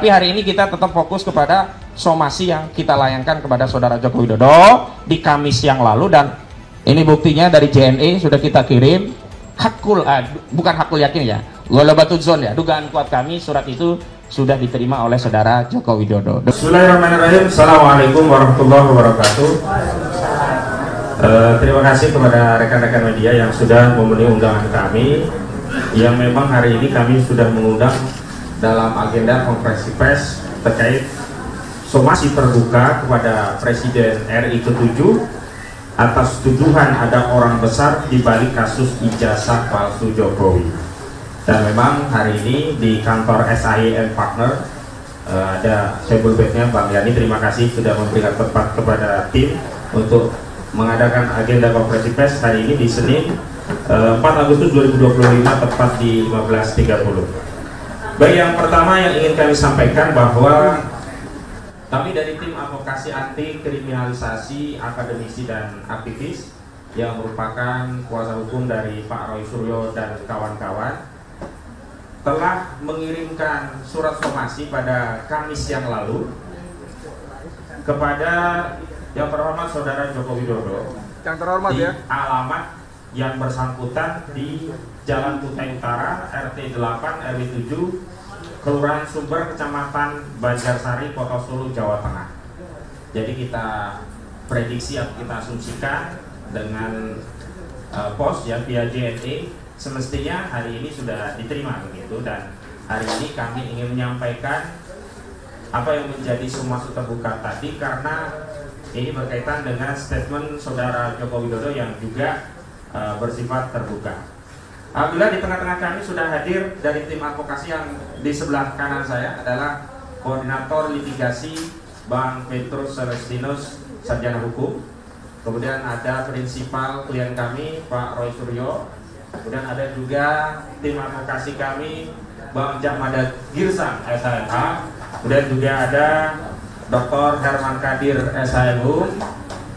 Tapi hari ini kita tetap fokus kepada somasi yang kita layangkan kepada Saudara Joko Widodo di Kamis yang lalu, dan ini buktinya dari JNE sudah kita kirim. Bukan hakul yakin ya, Golobatudzon ya, dugaan kuat kami, surat itu sudah diterima oleh Saudara Joko Widodo. Bismillahirrahmanirrahim. Assalamualaikum warahmatullahi wabarakatuh. Terima kasih kepada rekan-rekan media yang sudah memenuhi undangan kami, yang memang hari ini kami sudah mengundang dalam agenda konferensi pers terkait somasi terbuka kepada Presiden RI ke-7 atas tuduhan ada orang besar di balik kasus ijazah palsu Jokowi. Dan memang hari ini di kantor SAI and Partner ada Sebul Bednya Bang Yani, terima kasih sudah memberikan tempat kepada tim untuk mengadakan agenda konferensi pers hari ini di Senin 4 Agustus 2025 tepat di 15.30. Baik, yang pertama yang ingin kami sampaikan bahwa kami dari tim advokasi anti kriminalisasi akademisi dan aktivis yang merupakan kuasa hukum dari Pak Roy Suryo dan kawan-kawan telah mengirimkan surat somasi pada Kamis yang lalu kepada yang terhormat Saudara Joko Widodo yang terhormat di ya, alamat yang bersangkutan di Jalan Kutai Utara RT 8 RW 7 Kelurahan Sumber, Kecamatan Banjarsari, Kota Solo, Jawa Tengah. Jadi kita prediksi atau kita asumsikan dengan pos ya via JNE semestinya hari ini sudah diterima begitu, dan hari ini kami ingin menyampaikan apa yang menjadi somasi terbuka tadi karena ini berkaitan dengan statement Saudara Joko Widodo yang juga bersifat terbuka. Alhamdulillah di tengah-tengah kami sudah hadir dari tim advokasi yang di sebelah kanan saya adalah Koordinator Litigasi Bang Petrus Celestinus, Sarjana Hukum. Kemudian ada Prinsipal klien kami Pak Roy Suryo. Kemudian ada juga tim advokasi kami Bang Jahmada Girsang SHMH. Kemudian juga ada Dr. Herman Kadir SHMU,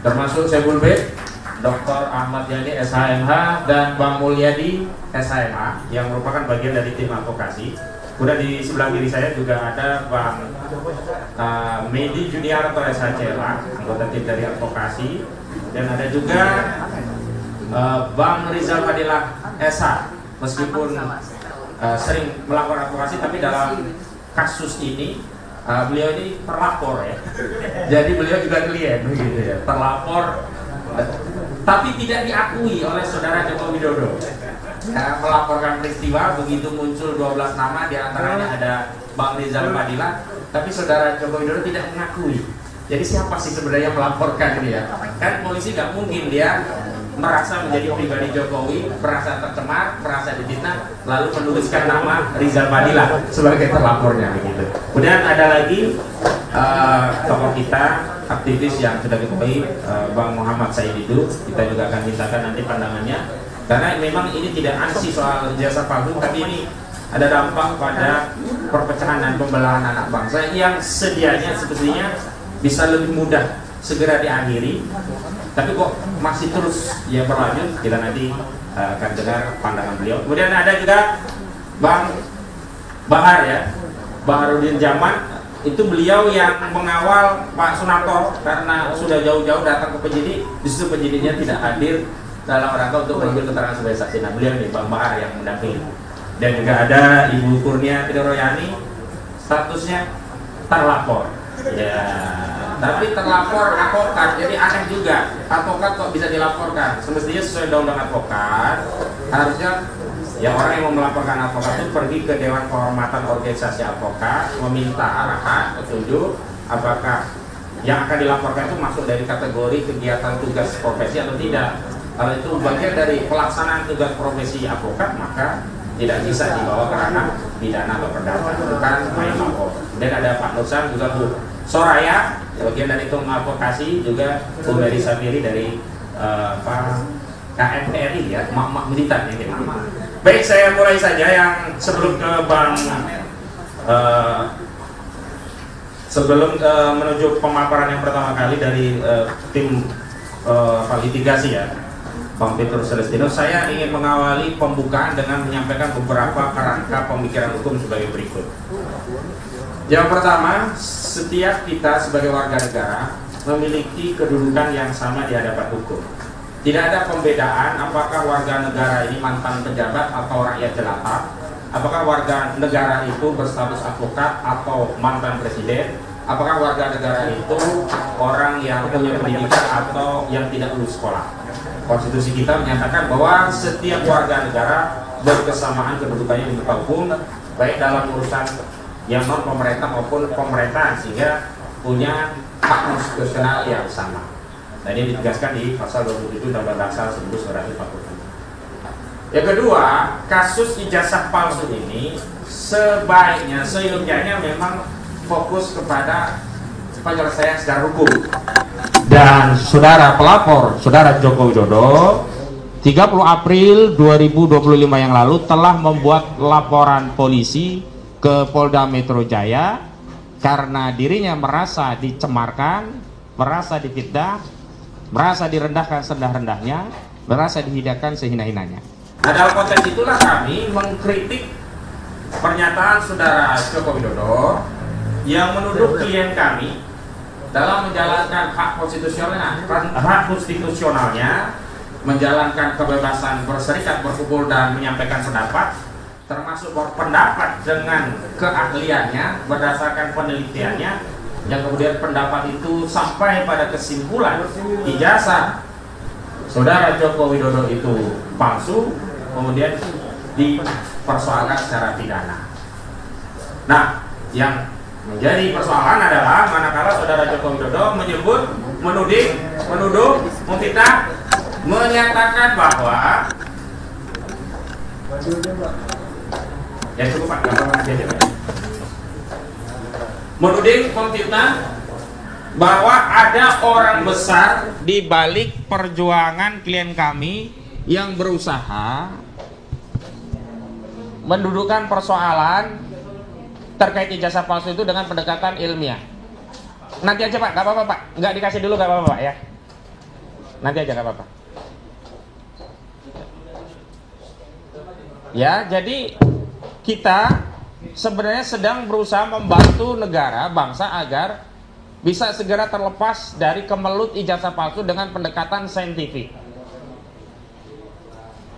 termasuk Sebul Bed, Dr. Ahmad Yani SHMH, dan Bang Mulyadi SHMH yang merupakan bagian dari tim advokasi. Kemudian di sebelah kiri saya juga ada Bang Medi Junior atau SHCLA, anggota tim dari advokasi. Dan ada juga Bang Rizal Fadilah SH, meskipun sering melakukan advokasi, tapi dalam kasus ini beliau ini terlapor ya. Jadi beliau juga klien gitu ya, terlapor tapi tidak diakui oleh Saudara Joko Widodo. Ya, melaporkan peristiwa begitu muncul 12 nama, diantaranya ada Bang Rizal Fadilah, tapi Saudara Joko Widodo tidak mengakui. Jadi siapa sih sebenarnya melaporkan ini ya? Kan polisi nggak mungkin dia merasa menjadi pribadi Jokowi, merasa tercemar, merasa difitnah, lalu menuliskan nama Rizal Fadilah sebagai terlapornya begitu. Kemudian ada lagi tokoh kita, aktivis yang sudah diketahui, Bang Muhammad Saididu. Kita juga akan mintakan nanti pandangannya, karena memang ini tidak ansi soal jasa palsu, tapi ini ada dampak pada perpecahan dan pembelahan anak bangsa yang sedianya sebetulnya bisa lebih mudah segera diakhiri, tapi kok masih terus ya berlanjut. Kita nanti akan dengar pandangan beliau. Kemudian ada juga Bang Bahar ya, Baharudin Jaman. Itu beliau yang mengawal Pak Sunarto karena sudah jauh-jauh datang ke penyidik, justru penyidiknya tidak hadir dalam rangka untuk mengambil keterangan sebagai saksi. Nah, beliau ini Bang Bahar yang mendampingi. Dan juga ada Ibu Kurnia Tidoroyani, statusnya terlapor. Ya, tapi terlapor advokat, jadi aneh juga. Advokat kok bisa dilaporkan? Semestinya sesuai undang-undang advokat, harusnya ya orang yang mau melaporkan advokat itu pergi ke Dewan Kehormatan Organisasi Advokat, meminta arahan, petunjuk apakah yang akan dilaporkan itu masuk dari kategori kegiatan tugas profesi atau tidak. Kalau itu bagian dari pelaksanaan tugas profesi advokat, maka tidak bisa dibawa ke ranah pidana atau perdata, bukan main lapor. Dan ada Pak Nursan, juga Bu Soraya, bagian dari tim advokasi, juga Bu Mary Safiri dari KMPRI ya, mak-mak militan ini. Baik, saya mulai saja yang sebelum ke Bang menuju pemaparan yang pertama kali dari tim litigasi ya, Bang Petrus Celestinus. Saya ingin mengawali pembukaan dengan menyampaikan beberapa kerangka pemikiran hukum sebagai berikut. Yang pertama, setiap kita sebagai warga negara memiliki kedudukan yang sama di hadapan hukum. Tidak ada pembedaan apakah warga negara ini mantan pejabat atau rakyat jelata, apakah warga negara itu berstatus advokat atau mantan presiden, apakah warga negara itu orang yang punya pendidikan atau yang tidak lulus sekolah. Konstitusi kita menyatakan bahwa setiap warga negara berkesamaan kedudukannya di muka hukum, baik dalam urusan yang non pemerintah maupun pemerintahan, sehingga punya hak konstitusional yang sama. Nah, ini ditegaskan di pasal 27 Undang-Undang Dasar 1945. Yang kedua, kasus ijazah palsu ini sebaiknya, seyogyanya memang fokus kepada penyelesaian secara hukum. Dan saudara pelapor, saudara Joko Widodo, 30 April 2025 yang lalu telah membuat laporan polisi ke Polda Metro Jaya karena dirinya merasa dicemarkan, merasa difitnah, merasa direndahkan serendah-rendahnya, merasa dihinakan sehina-hinanya. Nah, dalam konteks itulah kami mengkritik pernyataan saudara Joko Widodo yang menuduh klien kami dalam menjalankan hak konstitusionalnya, menjalankan kebebasan berserikat, berkumpul dan menyampaikan pendapat, termasuk berpendapat dengan keahliannya berdasarkan penelitiannya, yang kemudian pendapat itu sampai pada kesimpulan ijazah saudara Joko Widodo itu palsu, kemudian dipersoalkan secara pidana. Nah, yang menjadi persoalan adalah manakala saudara Joko Widodo menuduh, memfitnah, menyatakan bahwa ya cukup Pak, menuding, memfitnah bahwa ada orang besar di balik perjuangan klien kami yang berusaha mendudukan persoalan terkait ijazah palsu itu dengan pendekatan ilmiah. Nanti aja Pak, gak apa-apa Pak, nggak dikasih dulu gak apa-apa Pak ya. Nanti aja gak apa-apa. Ya, jadi kita sebenarnya sedang berusaha membantu negara, bangsa agar bisa segera terlepas dari kemelut ijazah palsu dengan pendekatan saintifik.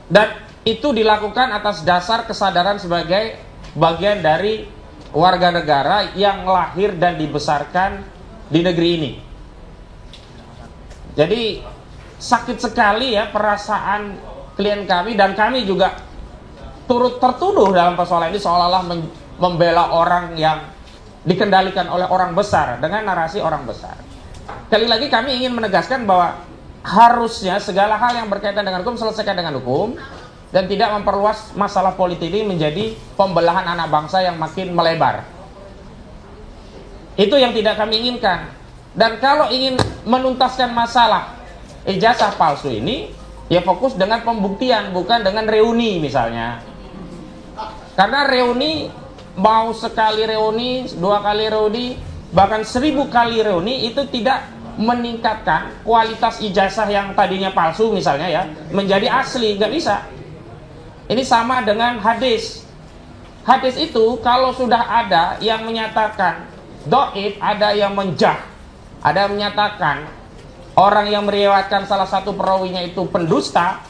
Dan itu dilakukan atas dasar kesadaran sebagai bagian dari warga negara yang lahir dan dibesarkan di negeri ini. Jadi sakit sekali ya perasaan klien kami, dan kami juga turut tertuduh dalam persoalan ini seolah-olah membela orang yang dikendalikan oleh orang besar dengan narasi orang besar. Sekali lagi kami ingin menegaskan bahwa harusnya segala hal yang berkaitan dengan hukum selesaikan dengan hukum, dan tidak memperluas masalah politik ini menjadi pembelahan anak bangsa yang makin melebar. Itu yang tidak kami inginkan. Dan kalau ingin menuntaskan masalah ijazah palsu ini, ya fokus dengan pembuktian, bukan dengan reuni misalnya. Karena reuni, mau sekali reuni, 2 kali reuni, bahkan 1000 kali reuni, itu tidak meningkatkan kualitas ijazah yang tadinya palsu misalnya ya, menjadi asli, nggak bisa. Ini sama dengan hadis. Hadis itu kalau sudah ada yang menyatakan dhaif, ada yang menjah, ada yang menyatakan orang yang meriwayatkan salah satu perawinya itu pendusta,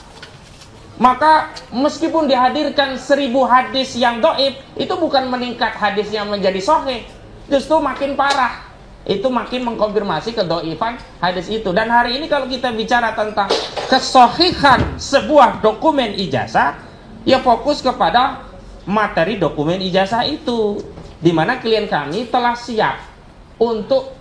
maka meskipun dihadirkan 1000 hadis yang dhaif, itu bukan meningkat hadisnya menjadi sahih, justru makin parah. Itu makin mengkonfirmasi kedhaifan hadis itu. Dan hari ini kalau kita bicara tentang kesahihan sebuah dokumen ijazah, ya fokus kepada materi dokumen ijazah itu, di mana klien kami telah siap untuk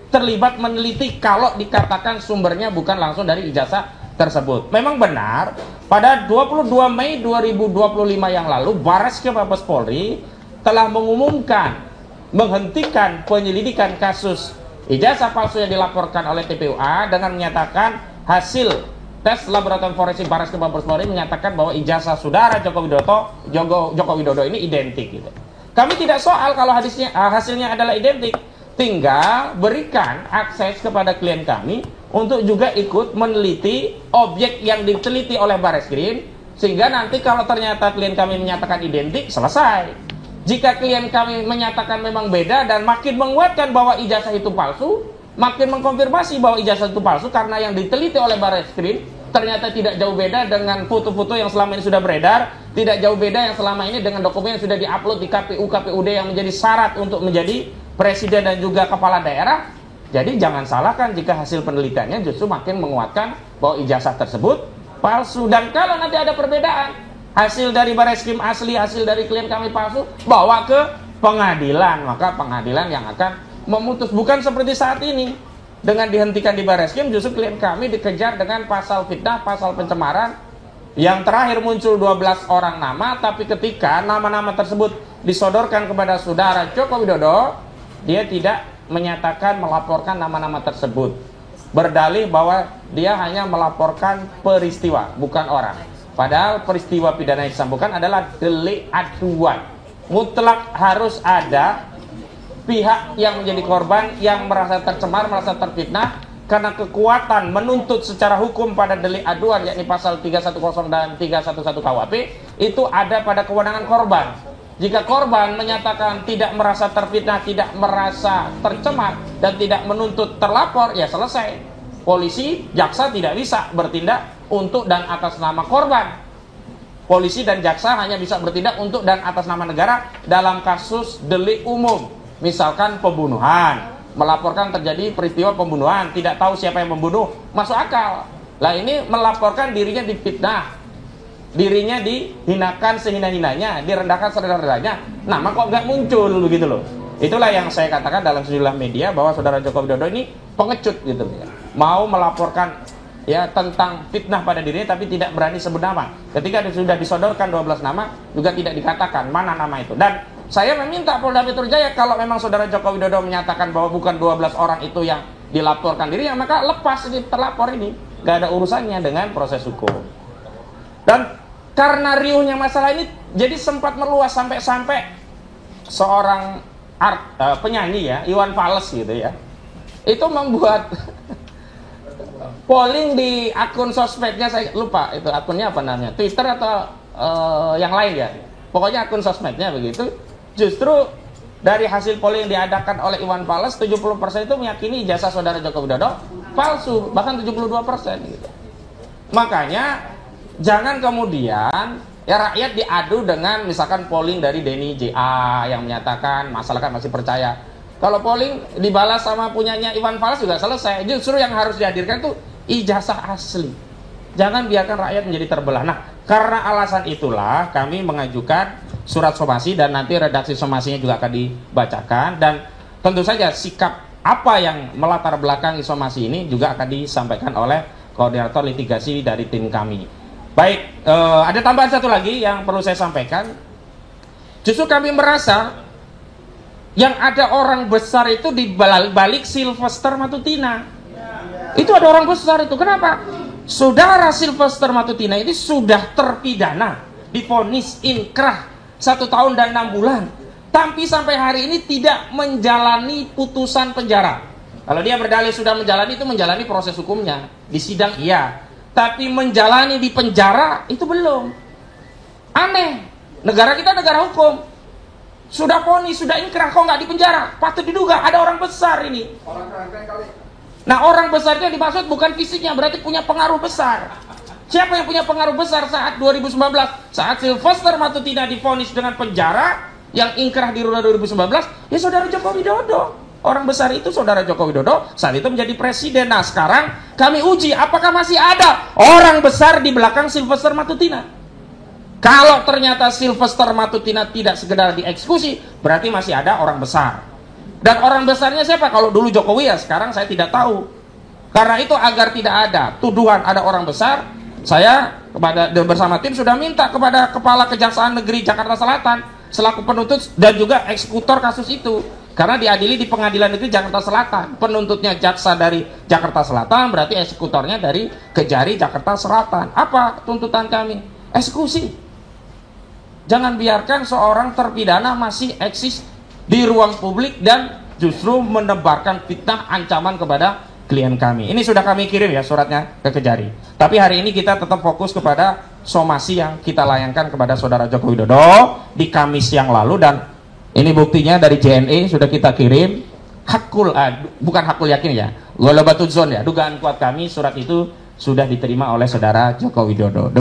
terlibat meneliti kalau dikatakan sumbernya bukan langsung dari ijazah tersebut. Memang benar, pada 22 Mei 2025 yang lalu, Bareskrim Mabes Polri telah mengumumkan menghentikan penyelidikan kasus ijazah palsu yang dilaporkan oleh TPUA dengan menyatakan hasil tes laboratorium forensik Bareskrim Mabes Polri menyatakan bahwa ijazah saudara Joko Widodo ini identik gitu. Kami tidak soal kalau hasilnya adalah identik, tinggal berikan akses kepada klien kami untuk juga ikut meneliti objek yang diteliti oleh Bareskrim, sehingga nanti kalau ternyata klien kami menyatakan identik, selesai. Jika klien kami menyatakan memang beda dan makin menguatkan bahwa ijazah itu palsu, makin mengkonfirmasi bahwa ijazah itu palsu karena yang diteliti oleh Barreskrim ternyata tidak jauh beda dengan foto-foto yang selama ini sudah beredar, tidak jauh beda yang selama ini dengan dokumen yang sudah diupload di KPU, KPUD yang menjadi syarat untuk menjadi presiden dan juga kepala daerah. Jadi jangan salahkan jika hasil penelitiannya justru makin menguatkan bahwa ijazah tersebut palsu. Dan kalau nanti ada perbedaan, hasil dari Barreskrim asli, hasil dari klien kami palsu, bawa ke pengadilan, maka pengadilan yang akan memutus. Bukan seperti saat ini, dengan dihentikan di Barreskrim justru klien kami dikejar dengan pasal fitnah, pasal pencemaran, yang terakhir muncul 12 orang nama. Tapi ketika nama-nama tersebut disodorkan kepada saudara Joko Widodo, dia tidak menyatakan melaporkan nama-nama tersebut, berdalih bahwa dia hanya melaporkan peristiwa, bukan orang. Padahal peristiwa pidana yang disambukan adalah delik aduan. Mutlak harus ada pihak yang menjadi korban yang merasa tercemar, merasa terfitnah karena kekuatan menuntut secara hukum pada delik aduan, yakni pasal 310 dan 311 KUHP, itu ada pada kewenangan korban. Jika korban menyatakan tidak merasa terfitnah, tidak merasa tercemar dan tidak menuntut terlapor, ya selesai. Polisi, jaksa tidak bisa bertindak untuk dan atas nama korban. Polisi dan jaksa hanya bisa bertindak untuk dan atas nama negara dalam kasus delik umum. Misalkan pembunuhan, melaporkan terjadi peristiwa pembunuhan, tidak tahu siapa yang membunuh, masuk akal. Lah ini melaporkan dirinya difitnah, dirinya dihinakan sehina-hinanya, direndahkan serendah-rendahnya, nama kok nggak muncul begitu loh. Itulah yang saya katakan dalam sejumlah media bahwa saudara Joko Widodo ini pengecut gitu ya. Mau melaporkan ya tentang fitnah pada dirinya tapi tidak berani sebut nama. Ketika sudah disodorkan 12 nama juga tidak dikatakan mana nama itu. Dan saya meminta Polda Metro Jaya, kalau memang saudara Joko Widodo menyatakan bahwa bukan 12 orang itu yang dilaporkan dirinya, maka lepas ini terlapor ini, gak ada urusannya dengan proses hukum. Dan karena riuhnya masalah ini, jadi sempat meluas sampai seorang penyanyi ya, Iwan Fals gitu ya, itu membuat polling di akun sosmednya, saya lupa itu akunnya apa namanya, Twitter atau yang lain ya, pokoknya akun sosmednya begitu. Justru dari hasil polling yang diadakan oleh Iwan Fals, 70% itu meyakini ijazah saudara Joko Widodo palsu, bahkan 72% gitu. Makanya jangan kemudian ya rakyat diadu dengan misalkan polling dari Denny JA yang menyatakan masyarakat masih percaya. Kalau polling dibalas sama punyanya Iwan Fals juga selesai. Justru yang harus dihadirkan itu ijazah asli. Jangan biarkan rakyat menjadi terbelah. Nah, karena alasan itulah kami mengajukan surat somasi dan nanti redaksi somasinya juga akan dibacakan, dan tentu saja sikap apa yang melatar belakangi somasi ini juga akan disampaikan oleh koordinator litigasi dari tim kami. Baik, ada tambahan satu lagi yang perlu saya sampaikan. Justru kami merasa yang ada orang besar itu di balik Sylvester Matutina. Itu ada orang besar itu. Kenapa? Saudara Sylvester Matutina ini sudah terpidana, divonis inkrah 1 tahun dan 6 bulan, tapi sampai hari ini tidak menjalani putusan penjara. Kalau dia berdalih sudah menjalani, itu menjalani proses hukumnya di sidang iya, tapi menjalani di penjara itu belum. Aneh, negara kita negara hukum, sudah vonis, sudah inkrah, kok nggak di penjara? Patut diduga ada orang besar ini. Nah, orang besar itu yang dimaksud bukan fisiknya, berarti punya pengaruh besar. Siapa yang punya pengaruh besar saat 2019? Saat Sylvester Matutina divonis dengan penjara, yang ingkrah di 2019, ya saudara Joko Widodo. Orang besar itu saudara Joko Widodo saat itu menjadi presiden. Nah, sekarang kami uji apakah masih ada orang besar di belakang Sylvester Matutina. Kalau ternyata Sylvester Matutina tidak sekedar dieksekusi, berarti masih ada orang besar. Dan orang besarnya siapa? Kalau dulu Jokowi, ya sekarang saya tidak tahu. Karena itu agar tidak ada tuduhan ada orang besar, saya bersama tim sudah minta kepada Kepala Kejaksaan Negeri Jakarta Selatan selaku penuntut dan juga eksekutor kasus itu. Karena diadili di Pengadilan Negeri Jakarta Selatan. Penuntutnya jaksa dari Jakarta Selatan, berarti eksekutornya dari Kejari Jakarta Selatan. Apa tuntutan kami? Eksekusi. Jangan biarkan seorang terpidana masih eksis di ruang publik dan justru menebarkan fitnah ancaman kepada klien kami. Ini sudah kami kirim ya suratnya ke Kejari. Tapi hari ini kita tetap fokus kepada somasi yang kita layangkan kepada saudara Joko Widodo di Kamis yang lalu, dan Ini buktinya dari JNE sudah kita kirim. Bukan hakul yakin ya, ghalabatuz dzon ya, dugaan kuat kami surat itu sudah diterima oleh saudara Joko Widodo.